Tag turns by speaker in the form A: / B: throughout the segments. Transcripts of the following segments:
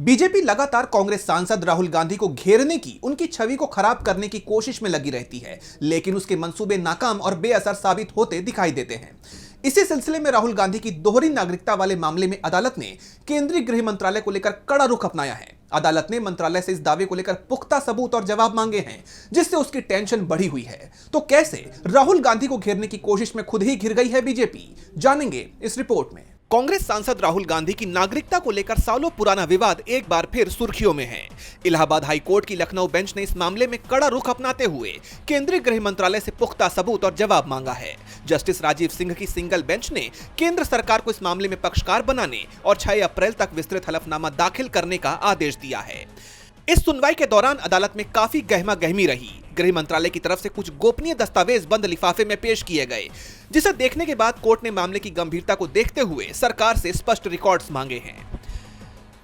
A: BJP लगातार कांग्रेस सांसद राहुल गांधी को घेरने की, उनकी छवि को खराब करने की कोशिश में लगी रहती है, लेकिन उसके मंसूबे नाकाम और बेअसर साबित होते दिखाई देते हैं। इसी सिलसिले में राहुल गांधी की दोहरी नागरिकता वाले मामले में अदालत ने केंद्रीय गृह मंत्रालय को लेकर कड़ा रुख अपनाया है। अदालत ने मंत्रालय से इस दावे को लेकर पुख्ता सबूत और जवाब मांगे हैं, जिससे उसकी टेंशन बढ़ी हुई है। तो कैसे राहुल गांधी को घेरने की कोशिश में खुद ही घिर गई है बीजेपी, जानेंगे इस रिपोर्ट में। कांग्रेस सांसद राहुल गांधी की नागरिकता को लेकर सालों पुराना विवाद एक बार फिर सुर्खियों में है। इलाहाबाद हाई कोर्ट की लखनऊ बेंच ने इस मामले में कड़ा रुख अपनाते हुए केंद्रीय गृह मंत्रालय से पुख्ता सबूत और जवाब मांगा है। जस्टिस राजीव सिंह की सिंगल बेंच ने केंद्र सरकार को इस मामले में पक्षकार बनाने और 6 अप्रैल तक विस्तृत हलफनामा दाखिल करने का आदेश दिया है। इस सुनवाई के दौरान अदालत में काफी गहमा गहमी रही। गृह मंत्रालय की तरफ से कुछ गोपनीय दस्तावेज बंद लिफाफे में पेश किए गए, जिसे देखने के बाद कोर्ट ने मामले की गंभीरता को देखते हुए सरकार से स्पष्ट रिकॉर्ड्स मांगे हैं।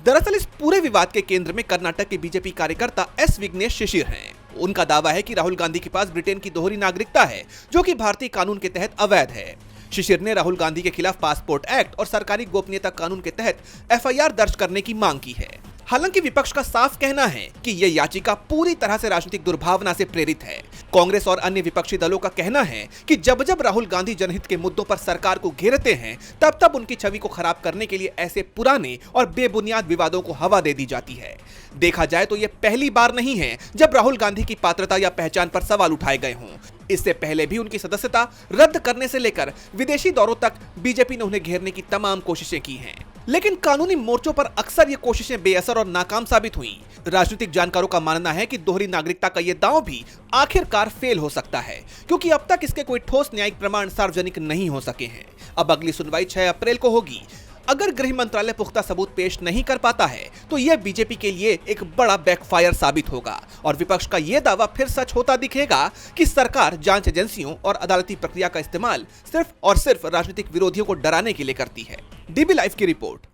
A: दरअसल इस पूरे विवाद के केंद्र में कर्नाटक के बीजेपी कार्यकर्ता एस विघ्नेश शिशिर हैं। उनका दावा है कि राहुल गांधी के पास ब्रिटेन की दोहरी नागरिकता है, जो कि भारतीय कानून के तहत अवैध है। शिशिर ने राहुल गांधी के खिलाफ पासपोर्ट एक्ट और सरकारी गोपनीयता कानून के तहत एफआईआर दर्ज करने की मांग की है। हालांकि विपक्ष का साफ कहना है कि यह याचिका पूरी तरह से राजनीतिक दुर्भावना से प्रेरित है। कांग्रेस और अन्य विपक्षी दलों का कहना है कि जब जब राहुल गांधी जनहित के मुद्दों पर सरकार को घेरते हैं, तब तब उनकी छवि को खराब करने के लिए ऐसे पुराने और बेबुनियाद विवादों को हवा दे दी जाती है। देखा जाए तो यह पहली बार नहीं है जब राहुल गांधी की पात्रता या पहचान पर सवाल उठाए गए हों। इससे पहले भी उनकी सदस्यता रद्द करने से लेकर विदेशी दौरों तक बीजेपी ने उन्हें घेरने की तमाम कोशिशें की हैं। लेकिन कानूनी मोर्चों पर अक्सर ये कोशिशें बेअसर और नाकाम साबित हुई। राजनीतिक जानकारों का मानना है कि दोहरी नागरिकता का ये दांव भी आखिरकार फेल हो सकता है, क्योंकि अब तक इसके कोई ठोस न्यायिक प्रमाण सार्वजनिक नहीं हो सके हैं। अब अगली सुनवाई 6 अप्रैल को होगी। अगर गृह मंत्रालय पुख्ता सबूत पेश नहीं कर पाता है, तो यह बीजेपी के लिए एक बड़ा बैकफायर साबित होगा और विपक्ष का यह दावा फिर सच होता दिखेगा कि सरकार जांच एजेंसियों और अदालती प्रक्रिया का इस्तेमाल सिर्फ और सिर्फ राजनीतिक विरोधियों को डराने के लिए करती है। डीबी लाइव की रिपोर्ट।